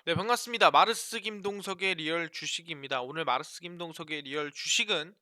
네, 반갑습니다. 마르스 김동석의 리얼 주식입니다. 오늘 마르스 김동석의 리얼 주식은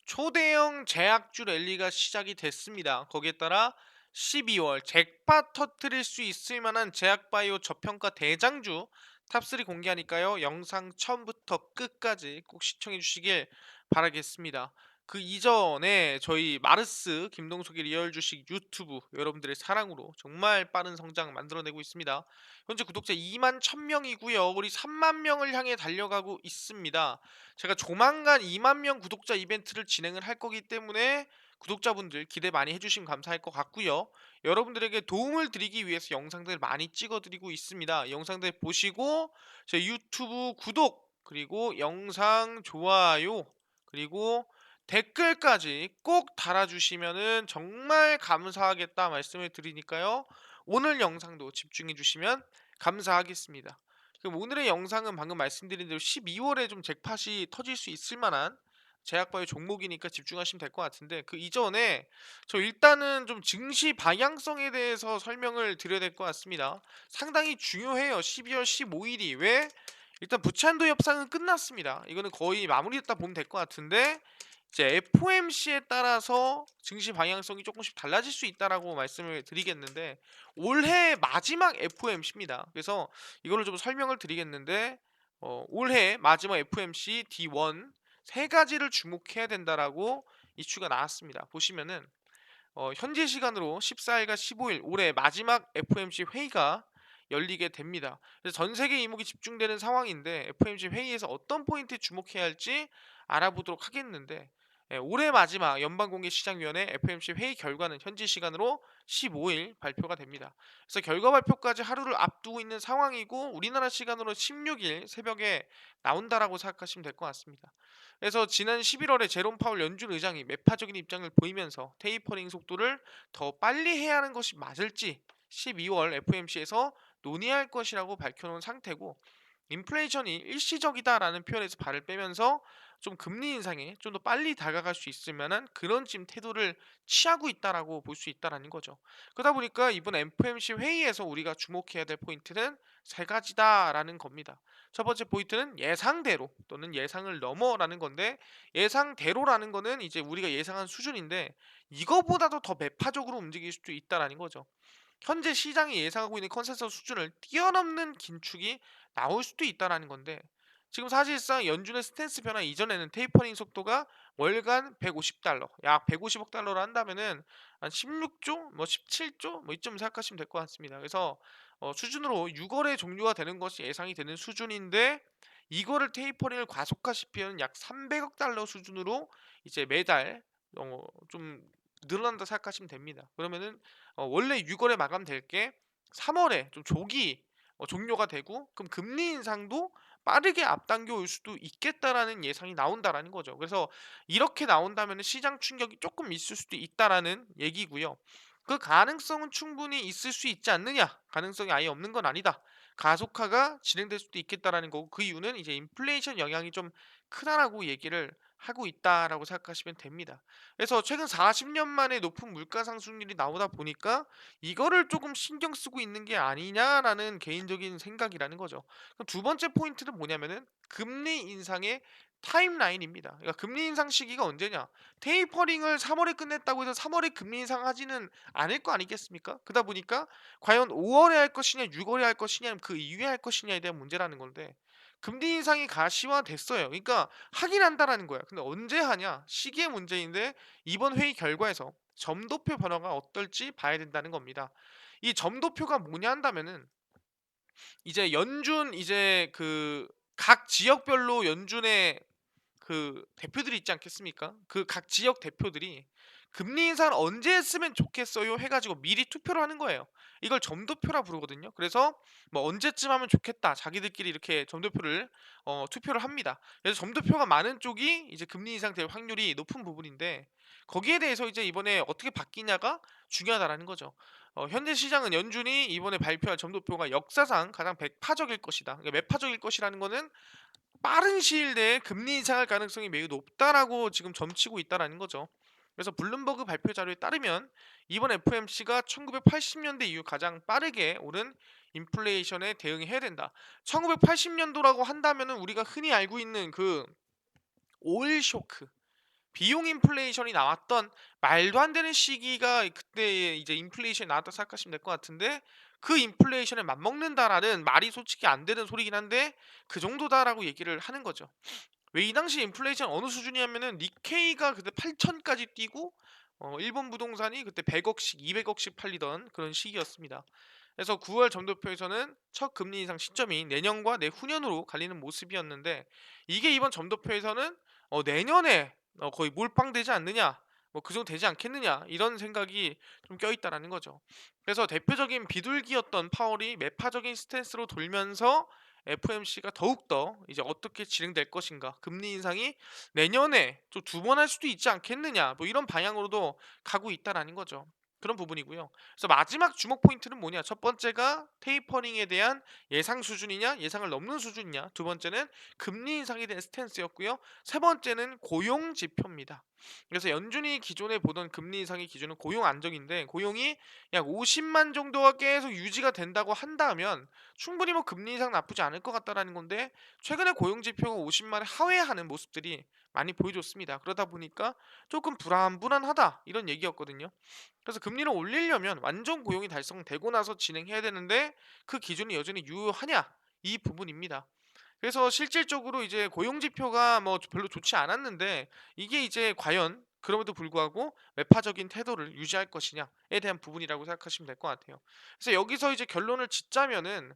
초대형 제약주 랠리가 시작이 됐습니다. 거기에 따라 12월 잭팟 터트릴 수 있을 만한 제약바이오 저평가 대장주 탑3 공개하니까요. 영상 처음부터 끝까지 꼭 시청해 주시길 바라겠습니다. 그 이전에 저희 마르스 김동석의 리얼 주식 유튜브 여러분들의 사랑으로 정말 빠른 성장 만들어내고 있습니다. 현재 구독자 2만 1000명이고요. 우리 3만 명을 향해 달려가고 있습니다. 제가 조만간 2만 명 구독자 이벤트를 진행을 할 거기 때문에 구독자분들 기대 많이 해주시면 감사할 것 같고요. 여러분들에게 도움을 드리기 위해서 영상들 많이 찍어드리고 있습니다. 영상들 보시고 제 유튜브 구독 그리고 영상 좋아요 그리고 댓글까지 꼭 달아주시면은 정말 감사하겠다 말씀을 드리니까요. 오늘 영상도 집중해 주시면 감사하겠습니다. 그럼 오늘의 영상은 방금 말씀드린 대로 12월에 좀 잭팟이 터질 수 있을 만한 제약바이오 종목이니까 집중하시면 될 것 같은데 그 이전에 저 일단은 좀 증시 방향성에 대해서 설명을 드려야 될 것 같습니다. 상당히 중요해요. 12월 15일이 왜? 일단 부채한도 협상은 끝났습니다. 이거는 거의 마무리됐다 보면 될 것 같은데 이제 FOMC에 따라서 증시 방향성이 조금씩 달라질 수 있다라고 말씀을 드리겠는데 올해 마지막 FOMC입니다. 그래서 이거를 좀 설명을 드리겠는데 올해 마지막 FOMC D1 세 가지를 주목해야 된다라고 이슈가 나왔습니다. 보시면은 현지 시간으로 14일과 15일 올해 마지막 FOMC 회의가 열리게 됩니다. 그래서 전 세계 이목이 집중되는 상황인데 FOMC 회의에서 어떤 포인트에 주목해야 할지 알아보도록 하겠는데 올해 마지막 연방공개시장위원회 FOMC 회의 결과는 현지 시간으로 15일 발표가 됩니다. 그래서 결과 발표까지 하루를 앞두고 있는 상황이고 우리나라 시간으로 16일 새벽에 나온다라고 생각하시면 될 것 같습니다. 그래서 지난 11월에 제롬 파월 연준 의장이 매파적인 입장을 보이면서 테이퍼링 속도를 더 빨리 해야 하는 것이 맞을지 12월 FOMC에서 논의할 것이라고 밝혀놓은 상태고 인플레이션이 일시적이다라는 표현에서 발을 빼면서 좀 금리 인상에 좀 더 빨리 다가갈 수 있을 만한 그런 지금 태도를 취하고 있다라고 볼 수 있다라는 거죠. 그러다 보니까 이번 FOMC 회의에서 우리가 주목해야 될 포인트는 세 가지다라는 겁니다. 첫 번째 포인트는 예상대로 또는 예상을 넘어라는 건데 예상대로라는 거는 이제 우리가 예상한 수준인데 이거보다도 더 매파적으로 움직일 수도 있다라는 거죠. 현재 시장이 예상하고 있는 컨센서스 수준을 뛰어넘는 긴축이 나올 수도 있다라는 건데 지금 사실상 연준의 스탠스 변화 이전에는 테이퍼링 속도가 월간 150달러, 약 150억 달러로 한다면은 한 16조, 뭐 17조, 뭐 이쯤 생각하시면 될 것 같습니다. 그래서 수준으로 6월에 종료가 되는 것이 예상이 되는 수준인데 이거를 테이퍼링을 과속화시키는 약 300억 달러 수준으로 이제 매달 좀 늘어난다 생각하시면 됩니다. 그러면은 원래 6월에 마감될 게 3월에 좀 조기 종료가 되고 그럼 금리 인상도 빠르게 앞당겨 올 수도 있겠다라는 예상이 나온다라는 거죠. 그래서 이렇게 나온다면 시장 충격이 조금 있을 수도 있다라는 얘기고요. 그 가능성은 충분히 있을 수 있지 않느냐? 가능성이 아예 없는 건 아니다. 가속화가 진행될 수도 있겠다라는 거고 그 이유는 이제 인플레이션 영향이 좀 크다라고 얘기를 하고 있다라고 생각하시면 됩니다. 그래서 최근 40년 만에 높은 물가 상승률이 나오다 보니까 이거를 조금 신경 쓰고 있는 게 아니냐라는 개인적인 생각이라는 거죠. 그럼 두 번째 포인트는 뭐냐면은 금리 인상의 타임라인입니다. 그러니까 금리 인상 시기가 언제냐? 테이퍼링을 3월에 끝냈다고 해서 3월에 금리 인상하지는 않을 거 아니겠습니까? 그러다 보니까 과연 5월에 할 것이냐, 6월에 할 것이냐, 그 이후에 할 것이냐에 대한 문제라는 건데 금리 인상이 가시화됐어요. 그러니까 하긴 한다라는 거야. 근데 언제 하냐? 시기의 문제인데 이번 회의 결과에서 점도표 변화가 어떨지 봐야 된다는 겁니다. 이 점도표가 뭐냐 한다면은 이제 연준 이제 그 각 지역별로 연준의 그 대표들이 있지 않겠습니까? 그 각 지역 대표들이 금리 인상을 언제 했으면 좋겠어요 해가지고 미리 투표를 하는 거예요. 이걸 점도표라 부르거든요. 그래서 뭐 언제쯤 하면 좋겠다 자기들끼리 이렇게 점도표를 투표를 합니다. 그래서 점도표가 많은 쪽이 이제 금리 인상 될 확률이 높은 부분인데 거기에 대해서 이제 이번에 어떻게 바뀌냐가 중요하다라는 거죠. 현재 시장은 연준이 이번에 발표할 점도표가 역사상 가장 백파적일 것이다. 그러니까 매파적일 것이라는 거는 빠른 시일 내에 금리 인상할 가능성이 매우 높다라고 지금 점치고 있다라는 거죠. 그래서 블룸버그 발표 자료에 따르면 이번 FOMC가 1980년대 이후 가장 빠르게 오른 인플레이션에 대응해야 된다. 1980년도라고 한다면은 우리가 흔히 알고 있는 그 오일 쇼크, 비용 인플레이션이 나왔던 말도 안 되는 시기가 그때 이제 인플레이션이 나왔다 생각하시면 될 것 같은데, 그 인플레이션에 맞먹는다라는 말이 솔직히 안 되는 소리긴 한데 그 정도다라고 얘기를 하는 거죠. 왜 이 당시 인플레이션 어느 수준이냐면은 니케이가 그때 8천까지 뛰고 일본 부동산이 그때 100억씩 200억씩 팔리던 그런 시기였습니다. 그래서 9월 점도표에서는 첫 금리 인상 시점이 내년과 내후년으로 갈리는 모습이었는데, 이게 이번 점도표에서는 내년에 거의 몰빵되지 않느냐, 뭐 그 정도 되지 않겠느냐, 이런 생각이 좀 껴있다라는 거죠. 그래서 대표적인 비둘기였던 파월이 매파적인 스탠스로 돌면서 FOMC가 더욱더 이제 어떻게 진행될 것인가, 금리 인상이 내년에 또 두 번 할 수도 있지 않겠느냐, 뭐 이런 방향으로도 가고 있다라는 거죠. 그런 부분이고요. 그래서 마지막 주목 포인트는 뭐냐? 첫 번째가 테이퍼링에 대한 예상 수준이냐, 예상을 넘는 수준이냐. 두 번째는 금리 인상에 대한 스탠스였고요. 세 번째는 고용 지표입니다. 그래서 연준이 기존에 보던 금리 인상의 기준은 고용 안정인데, 고용이 약 50만 정도가 계속 유지가 된다고 한다면 충분히 뭐 금리 인상 나쁘지 않을 것 같다라는 건데, 최근에 고용 지표가 50만을 하회하는 모습들이 많이 보여줬습니다. 그러다 보니까 조금 불안불안하다, 이런 얘기였거든요. 그래서 금리를 올리려면 완전 고용이 달성되고 나서 진행해야 되는데 그 기준이 여전히 유효하냐, 이 부분입니다. 그래서 실질적으로 이제 고용 지표가 뭐 별로 좋지 않았는데, 이게 이제 과연 그럼에도 불구하고 매파적인 태도를 유지할 것이냐에 대한 부분이라고 생각하시면 될 것 같아요. 그래서 여기서 이제 결론을 짓자면은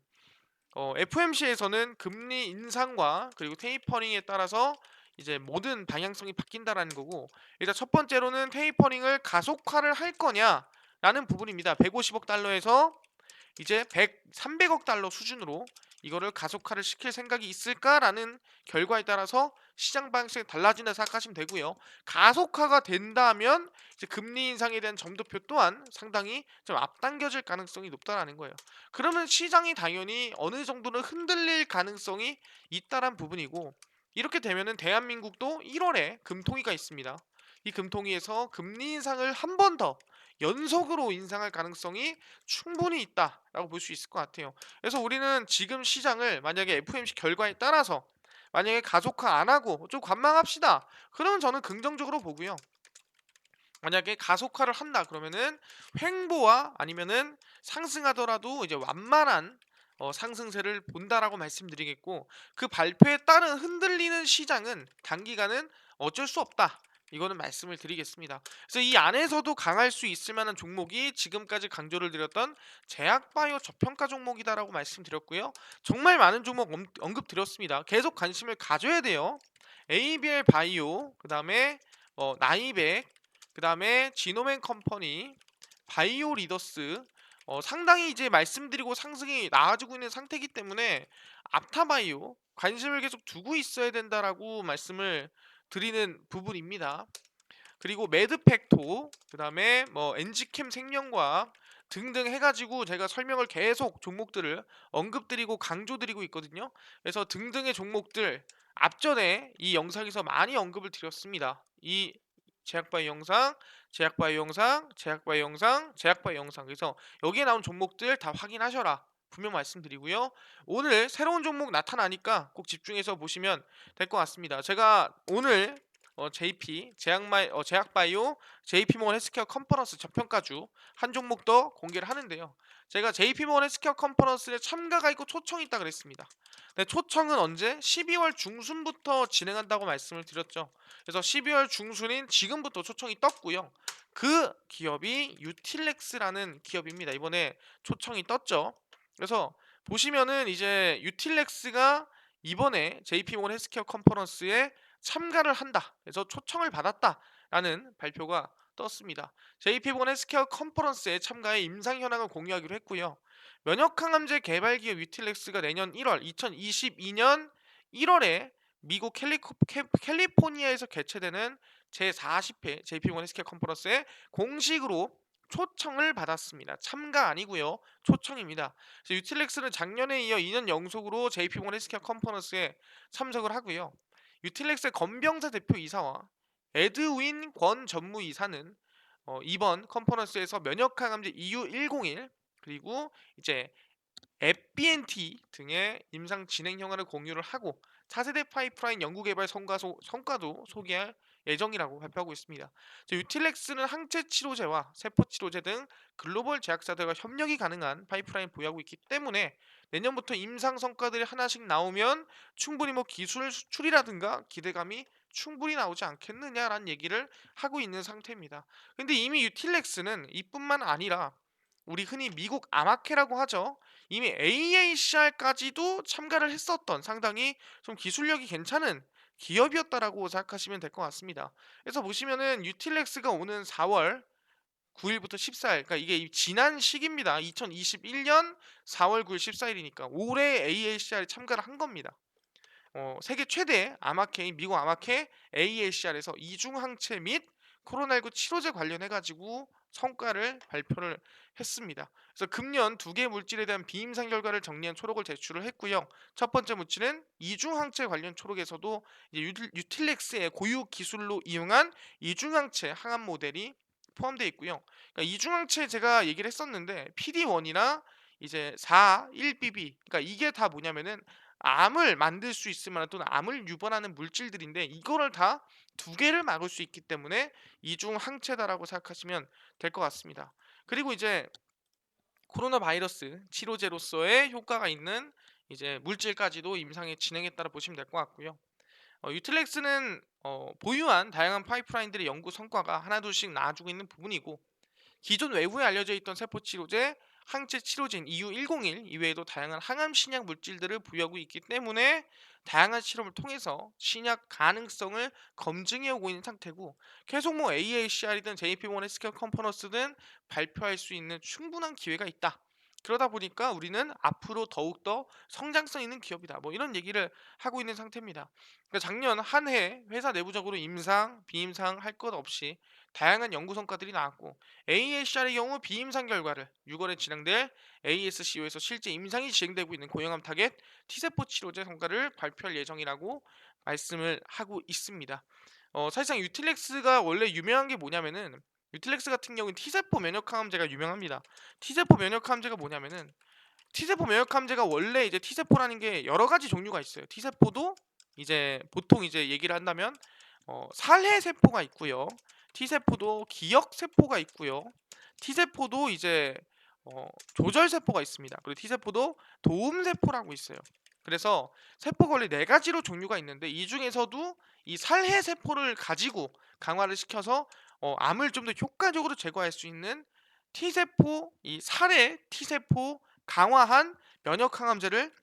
FOMC에서는 금리 인상과 그리고 테이퍼링에 따라서 이제 모든 방향성이 바뀐다라는 거고, 일단 첫 번째로는 테이퍼링을 가속화를 할 거냐라는 부분입니다. 150억 달러에서 이제 300억 달러 수준으로 이거를 가속화를 시킬 생각이 있을까라는 결과에 따라서 시장 방식이 달라진다 생각하시면 되고요. 가속화가 된다면 이제 금리 인상에 대한 점도표 또한 상당히 좀 앞당겨질 가능성이 높다라는 거예요. 그러면 시장이 당연히 어느 정도는 흔들릴 가능성이 있다란 부분이고, 이렇게 되면은 대한민국도 1월에 금통위가 있습니다. 이 금통위에서 금리 인상을 한 번 더 연속으로 인상할 가능성이 충분히 있다라고 볼 수 있을 것 같아요. 그래서 우리는 지금 시장을 만약에 FOMC 결과에 따라서 만약에 가속화 안 하고 좀 관망합시다, 그러면 저는 긍정적으로 보고요. 만약에 가속화를 한다 그러면은 횡보와 아니면은 상승하더라도 이제 완만한 상승세를 본다라고 말씀드리겠고, 그 발표에 따른 흔들리는 시장은 단기간은 어쩔 수 없다, 이거는 말씀을 드리겠습니다. 그래서 이 안에서도 강할 수 있을 만한 종목이 지금까지 강조를 드렸던 제약바이오 저평가 종목이다라고 말씀드렸고요. 정말 많은 종목 언급드렸습니다. 계속 관심을 가져야 돼요. ABL 바이오, 그 다음에 나이백, 그 다음에 지노맨 컴퍼니, 바이오 리더스, 상당히 이제 말씀드리고 상승이 나아지고 있는 상태이기 때문에 앞타바이오 관심을 계속 두고 있어야 된다라고 말씀을 드리는 부분입니다. 그리고 매드팩토, 그 다음에 뭐 엔지캠 생명과학 등등 해가지고 제가 설명을 계속 종목들을 언급드리고 강조드리고 있거든요. 그래서 등등의 종목들 앞전에 이 영상에서 많이 언급을 드렸습니다. 이 제약바이 영상, 제약바이 영상, 제약바이 영상, 제약바이 영상. 그래서 여기에 나온 종목들 다 확인하셔라, 분명 말씀드리고요. 오늘 새로운 종목 나타나니까 꼭 집중해서 보시면 될 것 같습니다. 제가 오늘 JP 제약바이오 JP모건 헬스케어 컨퍼런스 저평가주 한 종목 더 공개를 하는데요. 제가 JP모건 헬스케어 컨퍼런스에 참가가 있고 초청이 있다 그랬습니다. 네, 초청은 언제? 12월 중순부터 진행한다고 말씀을 드렸죠. 그래서 12월 중순인 지금부터 초청이 떴고요. 그 기업이 유틸렉스라는 기업입니다. 이번에 초청이 떴죠. 그래서 보시면은 이제 유틸렉스가 이번에 JP모건 헬스케어 컨퍼런스에 참가를 한다, 그래서 초청을 받았다라는 발표가 떴습니다. JP모건 헬스케어 컨퍼런스에 참가해 임상 현황을 공유하기로 했고요. 면역항암제 개발 기업 유틸렉스가 내년 1월 2022년 1월에 미국 캘리포니아에서 개최되는 제40회 JP모건 헬스케어 컨퍼런스에 공식으로 초청을 받았습니다. 참가 아니고요, 초청입니다. 그래서 유틸렉스는 작년에 이어 2년 연속으로 JP모건 헬스케어 컨퍼런스에 참석을 하고요. 유틸렉스의 건병사 대표 이사와 에드윈 권 전무이사는 이번 컨퍼런스에서 면역항암제 EU101 그리고 이제 에피엔티 등의 임상 진행 형화를 공유를 하고 차세대 파이프라인 연구개발 성과도 소개할 예정이라고 발표하고 있습니다. 유틸렉스는 항체 치료제와 세포 치료제 등 글로벌 제약사들과 협력이 가능한 파이프라인 보유하고 있기 때문에 내년부터 임상 성과들이 하나씩 나오면 충분히 뭐 기술 수출이라든가 기대감이 충분히 나오지 않겠느냐라는 얘기를 하고 있는 상태입니다. 근데 이미 유틸렉스는 이뿐만 아니라 우리 흔히 미국 아마케라고 하죠. 이미 AACR까지도 참가를 했었던 상당히 좀 기술력이 괜찮은 기업이었다라고 생각하시면 될 것 같습니다. 그래서 보시면은 유틸렉스가 오는 4월 9일부터 14일, 그러니까 이게 지난 시기입니다. 2021년 4월 9일 14일이니까 올해 AACR에 참가를 한 겁니다. 세계 최대 아마케인 미국 아마케 AACR에서 이중항체 및 코로나19 치료제 관련해 가지고 성과를 발표를 했습니다. 그래서 금년 두 개 물질에 대한 비임상 결과를 정리한 초록을 제출을 했고요. 첫 번째 물질은 이중항체 관련 초록에서도 이제 유틸렉스의 고유 기술로 이용한 이중항체 항암 모델이 포함되어 있고요. 그러니까 이중항체 제가 얘기를 했었는데 PD1이나 이제 4,1BB, 그러니까 이게 다 뭐냐면은 암을 만들 수 있을 만한 또는 암을 유발하는 물질들인데 이거를 다 두 개를 막을 수 있기 때문에 이중 항체다라고 생각하시면 될 것 같습니다. 그리고 이제 코로나 바이러스 치료제로서의 효과가 있는 이제 물질까지도 임상에 진행했다라 보시면 될 것 같고요. 유틸렉스는 보유한 다양한 파이프라인들의 연구 성과가 하나둘씩 나아지고 있는 부분이고 기존 외부에 알려져 있던 세포 치료제, 항체 치료제인 EU101 이외에도 다양한 항암 신약 물질들을 보유하고 있기 때문에 다양한 실험을 통해서 신약 가능성을 검증해 오고 있는 상태고 계속 뭐 AACR이든 JP모건 헬스케어 컨퍼런스든 발표할 수 있는 충분한 기회가 있다. 그러다 보니까 우리는 앞으로 더욱더 성장성 있는 기업이다. 뭐 이런 얘기를 하고 있는 상태입니다. 그러니까 작년 한 해 회사 내부적으로 임상, 비임상 할 것 없이 다양한 연구 성과들이 나왔고 AACR의 경우 비임상 결과를 6월에 진행될 ASCO에서 실제 임상이 진행되고 있는 고형암 타겟 T세포 치료제 성과를 발표할 예정이라고 말씀을 하고 있습니다. 사실상 유틸렉스가 원래 유명한 게 뭐냐면은 유틸렉스 같은 경우는 T세포 면역항암제가 유명합니다. T세포 면역항암제가 뭐냐면은 T세포 면역항암제가 원래 이제 T세포라는 게 여러 가지 종류가 있어요. T세포도 이제 보통 이제 얘기를 한다면 살해 세포가 있고요. T세포도 기억 세포가 있고요. T세포도 이제 조절 세포가 있습니다. 그리고 T세포도 도움 세포라고 있어요. 그래서 세포가 원래 네 가지로 종류가 있는데 이 중에서도 이 살해 세포를 가지고 강화를 시켜서 암을 좀 더 효과적으로 제거할 수 있는 T세포, 이 살해 T세포 강화한 면역 항암제를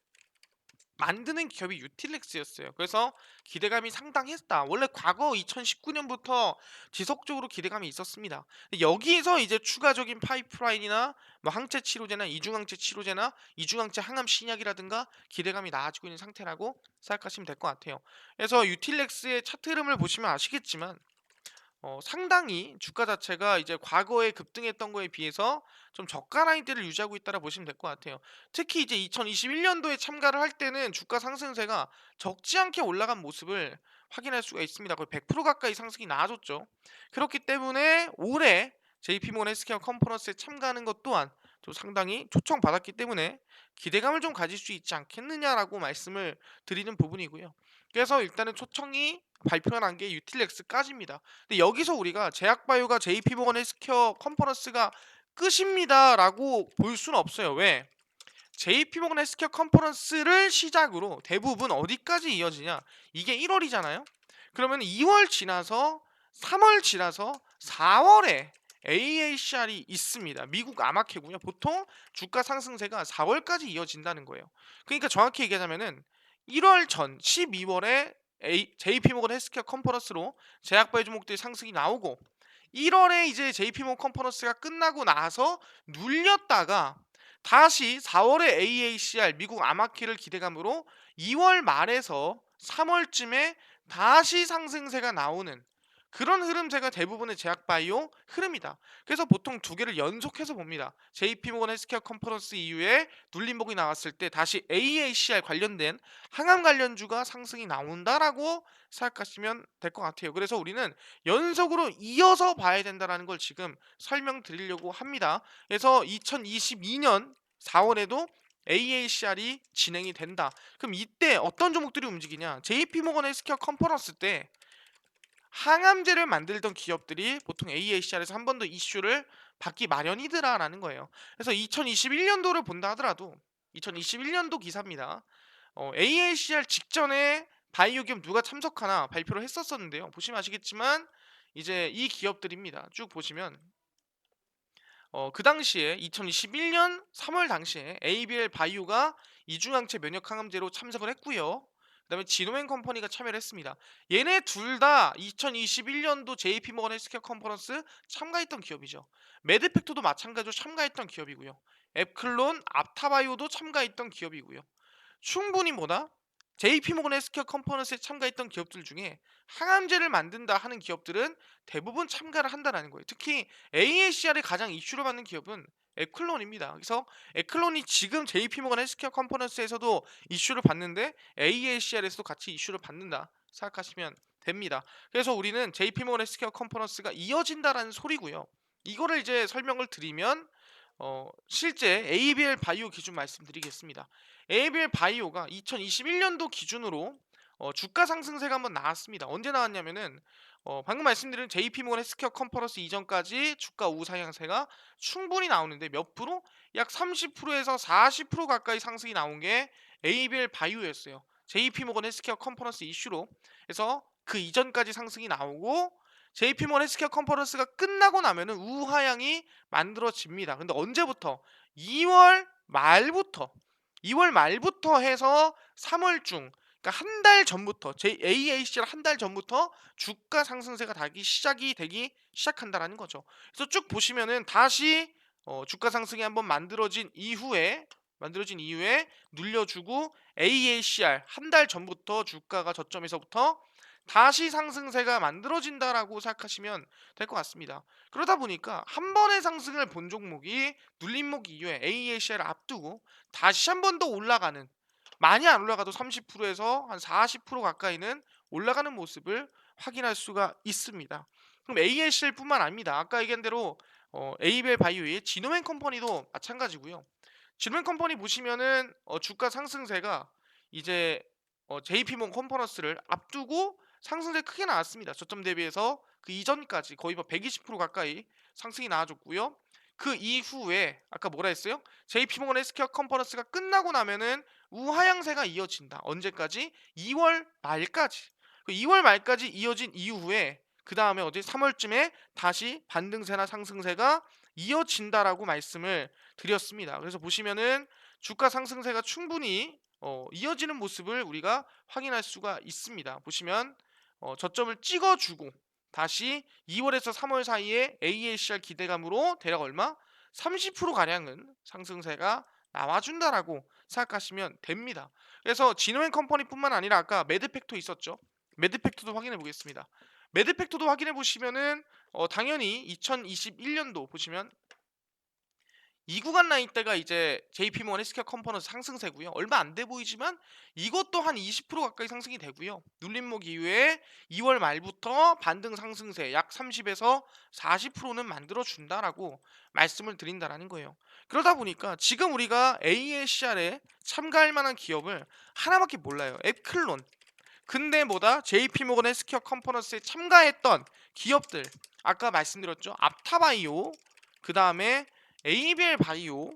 만드는 기업이 유틸렉스였어요. 그래서 기대감이 상당했다. 원래 과거 2019년부터 지속적으로 기대감이 있었습니다. 여기에서 이제 추가적인 파이프라인이나 뭐 항체 치료제나 이중항체 치료제나 이중항체 항암 신약이라든가 기대감이 나아지고 있는 상태라고 생각하시면 될 것 같아요. 그래서 유틸렉스의 차트 흐름을 보시면 아시겠지만 상당히 주가 자체가 이제 과거에 급등했던 거에 비해서 좀 저가 라인대를 유지하고 있다라 보시면 될 것 같아요. 특히 이제 2021년도에 참가를 할 때는 주가 상승세가 적지 않게 올라간 모습을 확인할 수가 있습니다. 거의 100% 가까이 상승이 나아졌죠. 그렇기 때문에 올해 JP모건 헬스케어 컨퍼런스에 참가하는 것 또한 좀 상당히 초청받았기 때문에 기대감을 좀 가질 수 있지 않겠느냐라고 말씀을 드리는 부분이고요. 그래서 일단은 초청이 발표가 난 게 유틸렉스까지입니다. 근데 여기서 우리가 제약바이오가 JP모건 헬스케어 컨퍼런스가 끝입니다라고 볼 수는 없어요. 왜? JP모건 헬스케어 컨퍼런스를 시작으로 대부분 어디까지 이어지냐? 이게 1월이잖아요. 그러면 2월 지나서 3월 지나서 4월에 AACR이 있습니다. 미국 아마케고요. 보통 주가 상승세가 4월까지 이어진다는 거예요. 그러니까 정확히 얘기하자면은 1월 전 12월에 JP모건 헬스케어 컨퍼런스로 제약바이오 종목들이 상승이 나오고 1월에 이제 JP모건 컨퍼런스가 끝나고 나서 눌렸다가 다시 4월에 AACR 미국 아마키를 기대감으로 2월 말에서 3월쯤에 다시 상승세가 나오는 그런 흐름새가 대부분의 제약바이오 흐름이다. 그래서 보통 두 개를 연속해서 봅니다. JP모건 헬스케어 컨퍼런스 이후에 눌림목이 나왔을 때 다시 AACR 관련된 항암 관련주가 상승이 나온다라고 생각하시면 될 것 같아요. 그래서 우리는 연속으로 이어서 봐야 된다라는 걸 지금 설명드리려고 합니다. 그래서 2022년 4월에도 AACR이 진행이 된다. 그럼 이때 어떤 종목들이 움직이냐? JP모건 헬스케어 컨퍼런스 때 항암제를 만들던 기업들이 보통 AACR에서 한 번 더 이슈를 받기 마련이더라라는 거예요. 그래서 2021년도를 본다 하더라도 2021년도 기사입니다. AACR 직전에 바이오 기업 누가 참석하나 발표를 했었었는데요. 보시면 아시겠지만 이제 이 기업들입니다. 쭉 보시면 그 당시에 2021년 3월 당시에 ABL 바이오가 이중항체 면역 항암제로 참석을 했고요. 그다음에 지노맨 컴퍼니가 참여를 했습니다. 얘네 둘 다 2021년도 JP모건 헬스케어 컨퍼런스 참가했던 기업이죠. 메드팩토도 마찬가지로 참가했던 기업이고요. 앱클론, 앞타바이오도 참가했던 기업이고요. 충분히 뭐다? JP모건 헬스케어 컨퍼런스에 참가했던 기업들 중에 항암제를 만든다 하는 기업들은 대부분 참가를 한다라는 거예요. 특히 AACR이 가장 이슈를 받는 기업은 에클론입니다. 그래서 에클론이 지금 JP모건 헬스케어 컨퍼런스에서도 이슈를 받는데 AACR에서도 같이 이슈를 받는다 생각하시면 됩니다. 그래서 우리는 JP모건 헬스케어 컨퍼런스가 이어진다라는 소리고요. 이거를 이제 설명을 드리면 실제 ABL 바이오 기준 말씀드리겠습니다. ABL 바이오가 2021년도 기준으로 주가 상승세가 한번 나왔습니다. 언제 나왔냐면은 방금 말씀드린 JP모건 헬스케어 컨퍼런스 이전까지 주가 우상향세가 충분히 나오는데 몇 프로? 약 30%에서 40% 가까이 상승이 나온 게 ABL 바이오였어요. JP모건 헬스케어 컨퍼런스 이슈로. 그래서 그 이전까지 상승이 나오고 JP모건 헬스케어 컨퍼런스가 끝나고 나면은 우하향이 만들어집니다. 근데 언제부터? 2월 말부터 2월 말부터 해서 3월 중 그러니까 한 달 전부터 AAC를 한 달 전부터 주가 상승세가 되기 시작한다라는 거죠. 그래서 쭉 보시면은 다시 주가 상승이 한번 만들어진 이후에 눌려주고 AACR 한 달 전부터 주가가 저점에서부터 다시 상승세가 만들어진다라고 생각하시면 될 것 같습니다. 그러다 보니까 한 번의 상승을 본 종목이 눌림목 이후에 AACR을 앞두고 다시 한 번 더 올라가는 많이 안 올라가도 30%에서 한 40% 가까이는 올라가는 모습을 확인할 수가 있습니다. 그럼 AACL뿐만 아닙니다. 아까 얘기한 대로 에이벨 바이오의 지노맨 컴퍼니도 마찬가지고요. 지노맨 컴퍼니 보시면은 주가 상승세가 이제 JP모건 컨퍼런스를 앞두고 상승세 크게 나왔습니다. 저점 대비해서 그 이전까지 거의 뭐 120% 가까이 상승이 나와줬고요. 그 이후에 아까 뭐라 했어요? JP모건 헬스케어 컨퍼런스가 끝나고 나면은 우하향세가 이어진다. 언제까지? 2월 말까지. 그 2월 말까지 이어진 이후에 그 다음에 어디 3월쯤에 다시 반등세나 상승세가 이어진다라고 말씀을 드렸습니다. 그래서 보시면은 주가 상승세가 충분히 이어지는 모습을 우리가 확인할 수가 있습니다. 보시면 저점을 찍어주고 다시 2월에서 3월 사이에 AACR 기대감으로 대략 얼마? 30% 가량은 상승세가 나와준다라고 생각하시면 됩니다. 그래서 지노앤 컴퍼니뿐만 아니라 아까 매드팩토 있었죠. 매드팩토도 확인해 보겠습니다. 매드팩토도 확인해 보시면은 당연히 2021년도 보시면 이 구간 라인대가 이제 JP모건 헬스케어 컨퍼런스 상승세고요. 얼마 안 돼 보이지만 이것도 한 20% 가까이 상승이 되고요. 눌림목 이후에 2월 말부터 반등 상승세 약 30에서 40%는 만들어 준다라고 말씀을 드린다라는 거예요. 그러다 보니까 지금 우리가 AACR에 참가할 만한 기업을 하나밖에 몰라요. 앱클론. 근데 뭐다? JP모건 헬스케어 컨퍼런스에 참가했던 기업들 아까 말씀드렸죠. 앞타바이오 그 다음에 ABL 바이오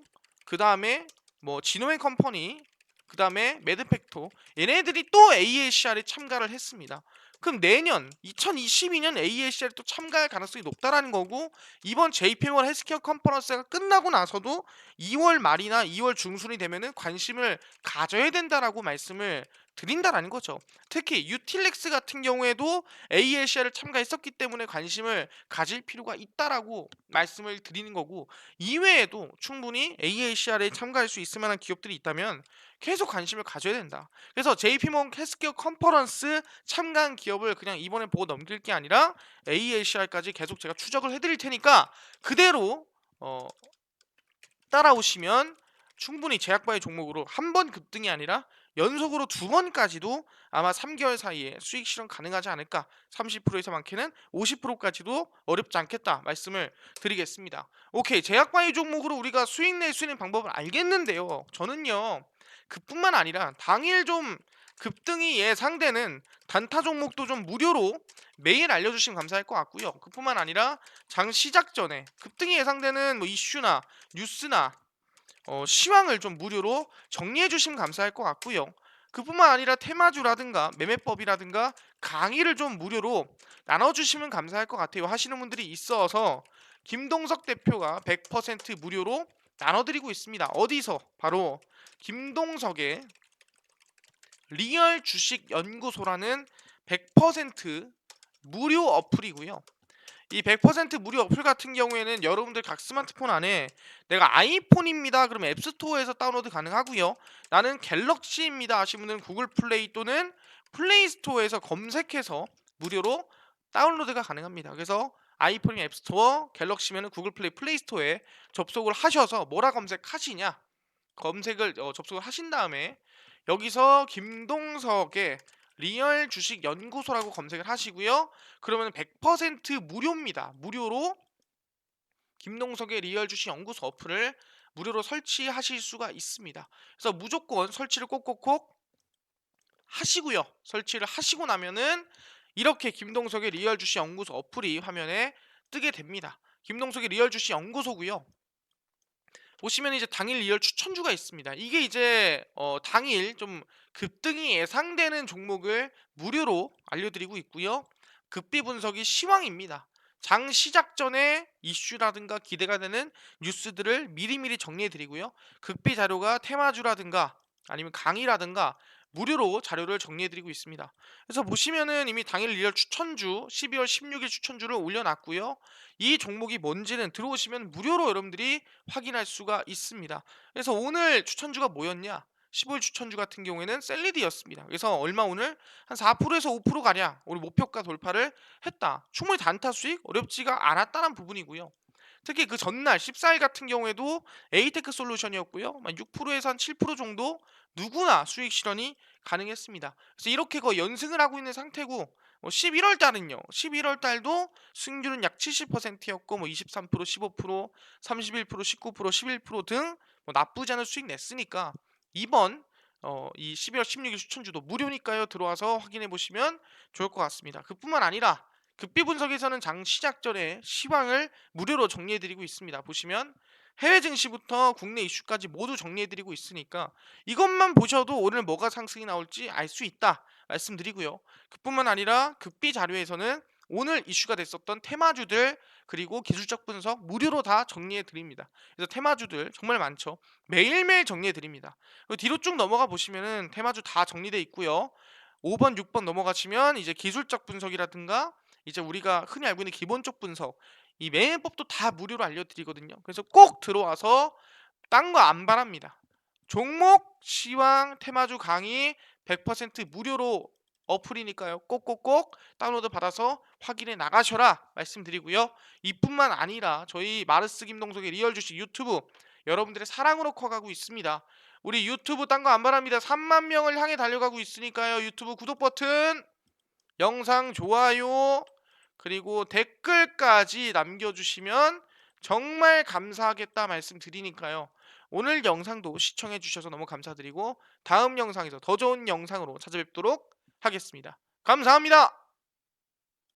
그 다음에 뭐 지노앤 컴퍼니 그 다음에 매드팩토 얘네들이 또 AACR에 참가를 했습니다. 그럼 내년 2022년 AACR에 또 참가할 가능성이 높다라는 거고 이번 JP모건 헬스케어 컨퍼런스가 끝나고 나서도 2월 말이나 2월 중순이 되면은 관심을 가져야 된다라고 말씀을 드린다라는 거죠. 특히 유틸렉스 같은 경우에도 AACR을 참가했었기 때문에 관심을 가질 필요가 있다라고 말씀을 드리는 거고, 이외에도 충분히 AACR에 참가할 수 있을 만한 기업들이 있다면 계속 관심을 가져야 된다. 그래서 JP모건 헬스케어 컨퍼런스 참가한 기업을 그냥 이번에 보고 넘길 게 아니라 AACR까지 계속 제가 추적을 해드릴 테니까 그대로 따라오시면 충분히 제약바의 종목으로 한 번 급등이 아니라 연속으로 두 번까지도 아마 3개월 사이에 수익 실현 가능하지 않을까. 30%에서 많게는 50%까지도 어렵지 않겠다 말씀을 드리겠습니다. 오케이, 제약바의 종목으로 우리가 수익 낼 수 있는 방법을 알겠는데요, 저는요 그뿐만 아니라 당일 좀 급등이 예상되는 단타 종목도 좀 무료로 매일 알려주시면 감사할 것 같고요. 그뿐만 아니라 장 시작 전에 급등이 예상되는 뭐 이슈나 뉴스나 시황을 좀 무료로 정리해 주시면 감사할 것 같고요. 그뿐만 아니라 테마주라든가 매매법이라든가 강의를 좀 무료로 나눠주시면 감사할 것 같아요. 하시는 분들이 있어서 김동석 대표가 100% 무료로 나눠드리고 있습니다. 어디서? 바로 김동석의 리얼 주식 연구소라는 100% 무료 어플이고요. 이 100% 무료 어플 같은 경우에는 여러분들 각 스마트폰 안에 내가 아이폰입니다 그러면 앱스토어에서 다운로드 가능하고요. 나는 갤럭시입니다 하시는 분들은 구글 플레이 또는 플레이 스토어에서 검색해서 무료로 다운로드가 가능합니다. 그래서 아이폰이 앱스토어, 갤럭시면 구글 플레이, 플레이 스토어에 접속을 하셔서 뭐라 검색하시냐, 검색을 접속을 하신 다음에 여기서 김동석의 리얼 주식 연구소라고 검색을 하시고요. 그러면 100% 무료입니다. 무료로 김동석의 리얼 주식 연구소 어플을 무료로 설치하실 수가 있습니다. 그래서 무조건 설치를 꼭꼭꼭 하시고요. 설치를 하시고 나면은 이렇게 김동석의 리얼 주식 연구소 어플이 화면에 뜨게 됩니다. 김동석의 리얼 주식 연구소고요. 보시면 이제 당일 리얼 추천주가 있습니다. 이게 이제 당일 좀 급등이 예상되는 종목을 무료로 알려드리고 있고요. 급비 분석이 시황입니다. 장 시작 전에 이슈라든가 기대가 되는 뉴스들을 미리미리 정리해드리고요. 급비 자료가 테마주라든가 아니면 강의라든가 무료로 자료를 정리해드리고 있습니다. 그래서 보시면은 이미 당일 리얼 추천주 12월 16일 추천주를 올려놨고요. 이 종목이 뭔지는 들어오시면 무료로 여러분들이 확인할 수가 있습니다. 그래서 오늘 추천주가 뭐였냐? 15일 추천주 같은 경우에는 셀리드였습니다. 그래서 얼마 오늘 한 4%에서 5% 가량 오늘 목표가 돌파를 했다. 충분히 단타 수익 어렵지가 않았다는 부분이고요. 특히 그 전날 14일 같은 경우에도 에이테크 솔루션이었고요. 6%에서 한 7% 정도 누구나 수익 실현이 가능했습니다. 그래서 이렇게 거의 연승을 하고 있는 상태고 11월 달은요. 11월 달도 수익률은 약 70%였고 23%, 15%, 31%, 19%, 11%등 나쁘지 않은 수익 냈으니까 이번 이 12월 16일 추천주도 무료니까요. 들어와서 확인해 보시면 좋을 것 같습니다. 그뿐만 아니라 급비 분석에서는 장 시작 전에 시황을 무료로 정리해드리고 있습니다. 보시면 해외 증시부터 국내 이슈까지 모두 정리해드리고 있으니까 이것만 보셔도 오늘 뭐가 상승이 나올지 알 수 있다 말씀드리고요. 그뿐만 아니라 급비 자료에서는 오늘 이슈가 됐었던 테마주들 그리고 기술적 분석 무료로 다 정리해 드립니다. 그래서 테마주들 정말 많죠. 매일매일 정리해 드립니다. 뒤로 쭉 넘어가 보시면은 테마주 다 정리돼 있고요. 5번, 6번 넘어가시면 이제 기술적 분석이라든가 이제 우리가 흔히 알고 있는 기본적 분석, 이 매매법도 다 무료로 알려드리거든요. 그래서 꼭 들어와서 딴 거 안 바랍니다. 종목, 시황, 테마주 강의 100% 무료로 어플이니까요. 꼭꼭꼭 다운로드 받아서 확인해 나가셔라 말씀드리고요. 이뿐만 아니라 저희 마르스 김동석의 리얼 주식 유튜브 여러분들의 사랑으로 커가고 있습니다. 우리 유튜브 딴 거 안 바랍니다. 3만 명을 향해 달려가고 있으니까요. 유튜브 구독 버튼, 영상 좋아요, 그리고 댓글까지 남겨주시면 정말 감사하겠다 말씀드리니까요. 오늘 영상도 시청해 주셔서 너무 감사드리고 다음 영상에서 더 좋은 영상으로 찾아뵙도록 하겠습니다. 감사합니다.